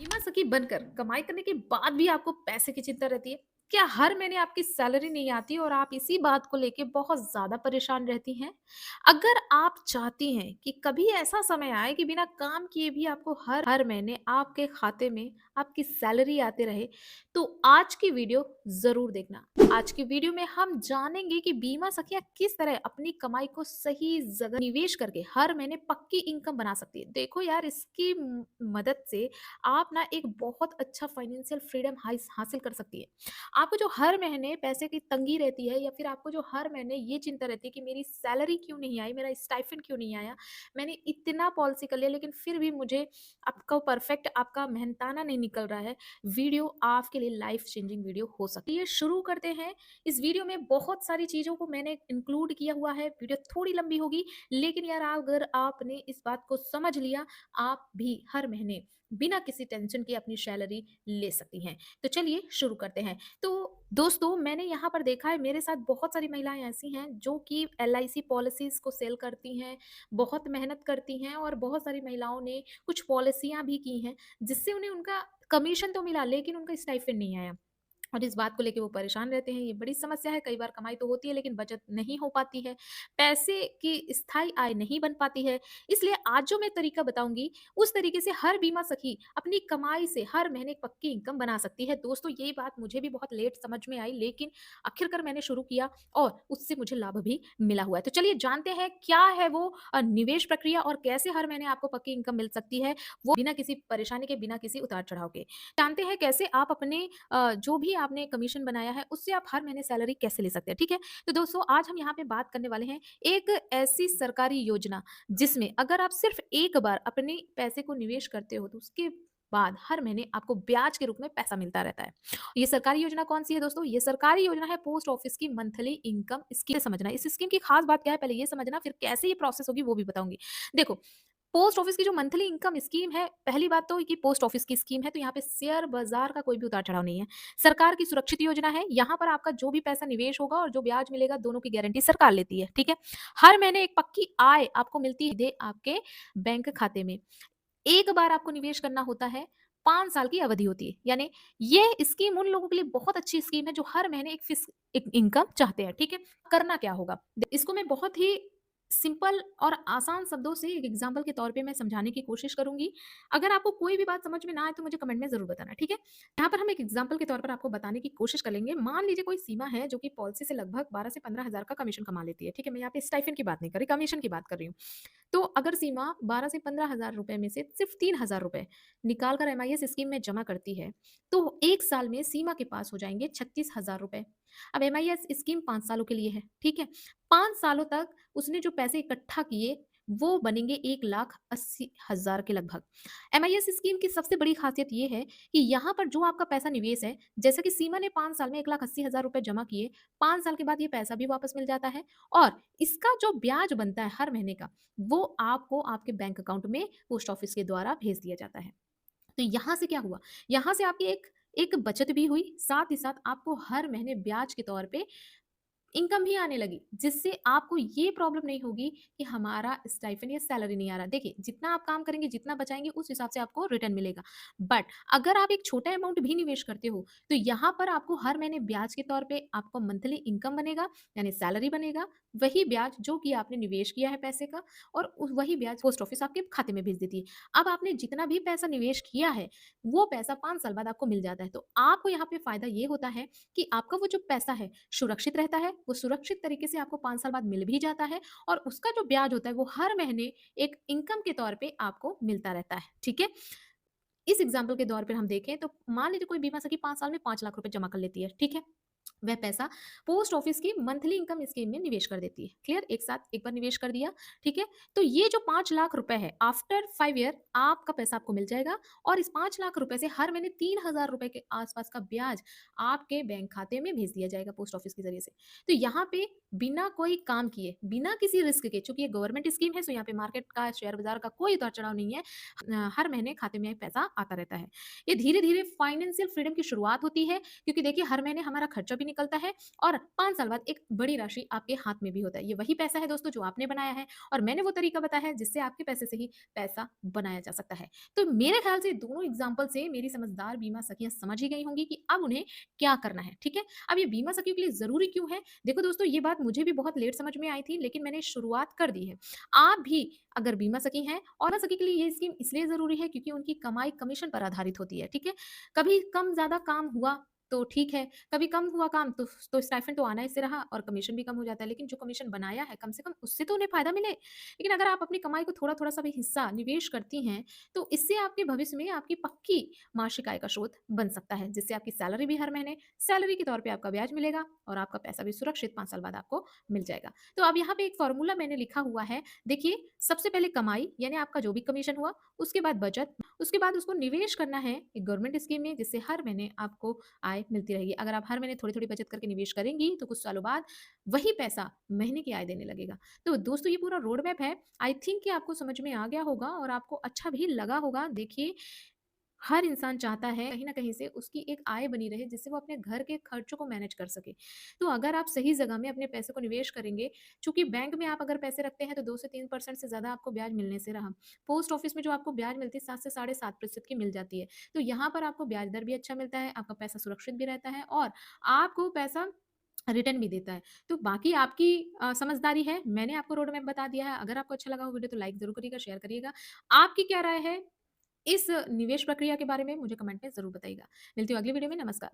बीमा सखी बनकर कमाई करने के बाद भी आपको पैसे की चिंता रहती है? क्या हर महीने आपकी सैलरी नहीं आती और आप इसी बात को लेके बहुत ज़्यादा परेशान रहती हैं? अगर आप चाहती हैं कि कभी ऐसा समय आए कि बिना काम किए भी आपको हर हर महीने आपके खाते में आपकी सैलरी आते रहे, तो आज की वीडियो ज़रूर देखना। आज की वीडियो में हम जानेंगे कि बीमा सखियाँ किस तरह अपनी कमाई को सही जगह निवेश करके हर महीने पक्की इनकम बना सकती है। देखो यार, इसकी मदद से आप ना एक बहुत अच्छा फाइनेंशियल फ्रीडम हासिल कर सकती है। आपको जो हर महीने पैसे की तंगी रहती है या फिर आपको जो हर महीने ये चिंता रहती है कि मेरी सैलरी क्यों नहीं आई, मेरा स्टाइपेंड क्यों नहीं आया, मैंने इतना पॉलिसी कर लिया लेकिन फिर भी मुझे आपका परफेक्ट आपका मेहनताना नहीं निकल रहा है। वीडियो आपके लिए लाइफ चेंजिंग वीडियो हो सकती है। शुरू करते हैं। इस वीडियो में बहुत सारी चीज़ों को मैंने इंक्लूड किया हुआ है। वीडियो थोड़ी लंबी होगी लेकिन यार अगर आपने इस बात को समझ लिया, आप भी हर महीने बिना किसी टेंशन के अपनी सैलरी ले सकती हैं। तो चलिए शुरू करते हैं। तो दोस्तों, मैंने यहाँ पर देखा है मेरे साथ बहुत सारी महिलाएँ ऐसी हैं जो कि एलआईसी पॉलिसीज़ को सेल करती हैं, बहुत मेहनत करती हैं और बहुत सारी महिलाओं ने कुछ पॉलिसियाँ भी की हैं, जिससे उन्हें उनका कमीशन तो मिला लेकिन उनका स्टाइपेंड नहीं आया। और इस बात को लेके वो परेशान रहते हैं, ये बड़ी समस्या है। कई बार कमाई तो होती है लेकिन बचत नहीं हो पाती है, पैसे की स्थायी आय नहीं बन पाती है। इसलिए आज जो मैं तरीका बताऊँगी, उस तरीके से हर बीमा सखी अपनी कमाई से हर महीने एक पक्की इनकम बना सकती है। दोस्तों, ये बात मुझे भी बहुत लेट समझ में आई लेकिन आखिरकार मैंने शुरू किया और उससे मुझे लाभ भी मिला हुआ है। तो चलिए जानते हैं क्या है वो निवेश प्रक्रिया और कैसे हर महीने आपको पक्की इनकम मिल सकती है, वो बिना किसी परेशानी के, बिना किसी उतार-चढ़ाव के। जानते हैं कैसे आप अपने जो भी आपने कमीशन बनाया है उससे आप हर महीने सैलरी कैसे ले सकते हैं, ठीक है? तो दोस्तों, आज हम यहाँ पे बात करने वाले हैं एक ऐसी सरकारी योजना जिसमें अगर आप सिर्फ एक बार अपने पैसे को निवेश करते हो तो उसके बाद हर महीने आपको ब्याज के रूप में पैसा मिलता रहता है। ये सरकारी योजना कौन-सी है दोस्तों? ये सरकारी योजना है पोस्ट ऑफिस की मंथली इनकम स्कीम। समझना है इस स्कीम की खास बात क्या है, पहले ये समझना, फिर कैसे ये प्रोसेस होगी वो भी बताऊँगी। देखो, पोस्ट ऑफिस की जो मंथली इनकम स्कीम है, पहली बात तो कि पोस्ट ऑफिस की स्कीम है तो यहाँ पे शेयर बाजार का कोई भी उतार-चढ़ाव नहीं है। सरकार की सुरक्षित योजना है, यहाँ पर आपका जो भी पैसा निवेश होगा और जो ब्याज मिलेगा दोनों की गारंटी सरकार लेती है, ठीक है? हर महीने एक पक्की आय आपको मिलती है सीधे आपके बैंक खाते में। एक बार आपको निवेश करना होता है, 5 साल की अवधि होती है। यानी ये स्कीम उन लोगों के लिए बहुत अच्छी स्कीम है जो हर महीने एक इनकम चाहते हैं, ठीक है? करना क्या होगा? इसको मैं बहुत ही सिंपल और आसान शब्दों से एक एग्ज़ाम्पल के तौर पे मैं समझाने की कोशिश करूँगी। अगर आपको कोई भी बात समझ में ना आए तो मुझे कमेंट में ज़रूर बताना, ठीक है? यहाँ पर हम एक एग्ज़ाम्पल के तौर पर आपको बताने की कोशिश कर लेंगे। मान लीजिए कोई सीमा है जो कि पॉलिसी से लगभग 12 से 15 हज़ार का कमीशन कमा लेती है, ठीक है? मैं यहाँ पे स्टाइपेंड की बात नहीं कर रही, कमीशन की बात कर रही हूँ। तो अगर सीमा 12 से 15,000 रुपए में से सिर्फ़ 3,000 रुपए निकाल कर एमआईएस स्कीम में जमा करती है, तो 1 साल में सीमा के पास हो जाएँगे 36,000 रुपए। अब एमआईएस स्कीम 5 सालों के लिए है, ठीक है? 5 सालों तक उसने जो पैसे इकट्ठा किए, वो बनेंगे 1,80,000 के लगभग। एमआईएस स्कीम की सबसे बड़ी ख़ासियत ये है कि यहाँ पर जो आपका पैसा निवेश है, जैसे कि सीमा ने 5 साल में 1,80,000 रुपए जमा किए, 5 साल के बाद ये पैसा भी वापस मिल जाता है और इसका जो ब्याज बनता है हर महीने का, वो आपको आपके बैंक अकाउंट में पोस्ट ऑफिस के द्वारा भेज दिया जाता है। तो यहाँ से क्या हुआ? यहाँ से आपकी एक एक बचत भी हुई, साथ ही साथ आपको हर महीने ब्याज के तौर पे इनकम भी आने लगी, जिससे आपको ये प्रॉब्लम नहीं होगी कि हमारा स्टाइपेंड या सैलरी नहीं आ रहा। देखिए, जितना आप काम करेंगे, जितना बचाएँगे, उस हिसाब से आपको रिटर्न मिलेगा। बट अगर आप एक छोटा अमाउंट भी निवेश करते हो, तो यहाँ पर आपको हर महीने ब्याज के तौर पे आपको मंथली इनकम बनेगा, यानी सैलरी बनेगा, वही ब्याज जो कि आपने निवेश किया है पैसे का और वही ब्याज पोस्ट ऑफिस आपके खाते में भेज देती है। अब आपने जितना भी पैसा निवेश किया है, वो पैसा 5 साल बाद आपको मिल जाता है। तो आपको यहाँ पे फ़ायदा ये होता है कि आपका वो जो पैसा है सुरक्षित रहता है, वो सुरक्षित तरीके से आपको 5 साल बाद मिल भी जाता है और उसका जो ब्याज होता है वो हर महीने एक इनकम के तौर पे आपको मिलता रहता है, ठीक है? इस एग्ज़ाम्पल के तौर पे हम देखें तो मान लीजिए कोई बीमा सखी 5 साल में 5 लाख रुपए जमा कर लेती है, ठीक है? वह पैसा पोस्ट ऑफिस की मंथली इनकम स्कीम में निवेश कर देती है। क्लियर? एक साथ एक बार निवेश कर दिया, ठीक है? तो ये जो 5 लाख रुपए है, आफ्टर 5 ईयर आपका पैसा आपको मिल जाएगा और इस 5 लाख रुपए से हर महीने 3,000 रुपए के आस-पास का ब्याज आपके बैंक खाते में भेज दिया जाएगा पोस्ट ऑफिस के ज़रिए से। तो यहाँ पे बिना कोई काम किए, बिना किसी रिस्क के, चूँकि ये गवर्नमेंट स्कीम है, सो यहाँ पे मार्केट का, शेयर बाज़ार का कोई उतार-चढ़ाव नहीं है। हर महीने खाते में पैसा आता रहता है। ये धीरे-धीरे फाइनेंशियल फ्रीडम की शुरुआत होती है क्योंकि देखिए हर महीने हमारा खर्चा भी निकलता है और 5 साल बाद एक बड़ी राशि आपके हाथ में भी होता है। ये वही पैसा है दोस्तों जो आपने बनाया है और मैंने वो तरीका बताया है जिससे आपके पैसे से ही पैसा बनाया जा सकता है। तो मेरे ख़्याल से दोनों एग्ज़ाम्पल से मेरी समझदार बीमा सखियाँ समझ ही गई होंगी कि अब उन्हें क्या करना है, ठीक है? अब ये बीमा सखियों के लिए ज़रूरी क्यों है? देखो दोस्तों, ये बात मुझे भी बहुत लेट समझ में आई थी, लेकिन मैंने शुरुआत कर दी है। आप भी अगर बीमा सखी हैं और बीमा सखी के लिए ये स्कीम इसलिए ज़रूरी है क्योंकि उनकी कमाई कमीशन पर आधारित होती है, ठीक है? कभी कम ज़्यादा काम हुआ तो ठीक है, कभी कम हुआ काम तो स्टाइपेंड तो आना ही से रहा और कमीशन भी कम हो जाता है, लेकिन जो कमीशन बनाया है कम से कम उससे तो उन्हें फ़ायदा मिले। लेकिन अगर आप अपनी कमाई को थोड़ा-थोड़ा सा भी हिस्सा निवेश करती हैं, तो इससे आपके भविष्य में आपकी पक्की मासिक आय का स्रोत बन सकता है, जिससे आपकी सैलरी भी हर महीने सैलरी के तौर पे आपका ब्याज मिलेगा और आपका पैसा भी सुरक्षित 5 साल बाद आपको मिल जाएगा। तो अब यहाँ पे एक फ़ॉर्मूला मैंने लिखा हुआ है। देखिए, सबसे पहले कमाई यानी आपका जो भी कमीशन हुआ, उसके बाद बचत, उसके बाद उसको निवेश करना है एक गवर्नमेंट स्कीम में जिससे हर महीने आपको आय मिलती रहेगी। अगर आप हर महीने थोड़ी-थोड़ी बचत करके निवेश करेंगी, तो कुछ सालों बाद वही पैसा महीने की आय देने लगेगा। तो दोस्तों, ये पूरा रोड मैप है। आई थिंक कि आपको समझ में आ गया होगा और आपको अच्छा भी लगा होगा। देखिए, हर इंसान चाहता है कहीं न कहीं से उसकी एक आय बनी रहे जिससे वो अपने घर के खर्चों को मैनेज कर सके। तो अगर आप सही जगह में अपने पैसे को निवेश करेंगे, चूँकि बैंक में आप अगर पैसे रखते हैं तो 2 से 3% से ज़्यादा आपको ब्याज मिलने से रहा। पोस्ट ऑफिस में जो आपको ब्याज मिलती है 7 से साढ़े 7% की मिल जाती है। तो यहाँ पर आपको ब्याज दर भी अच्छा मिलता है, आपका पैसा सुरक्षित भी रहता है और आपको पैसा रिटर्न भी देता है। तो बाकी आपकी समझदारी है, मैंने आपको रोड मैप बता दिया है। अगर आपको अच्छा लगा हो वीडियो तो लाइक ज़रूर करिएगा, शेयर करिएगा। आपकी क्या राय है इस निवेश प्रक्रिया के बारे में मुझे कमेंट में ज़रूर बताइएगा। मिलती हूँ अगली वीडियो में, नमस्कार।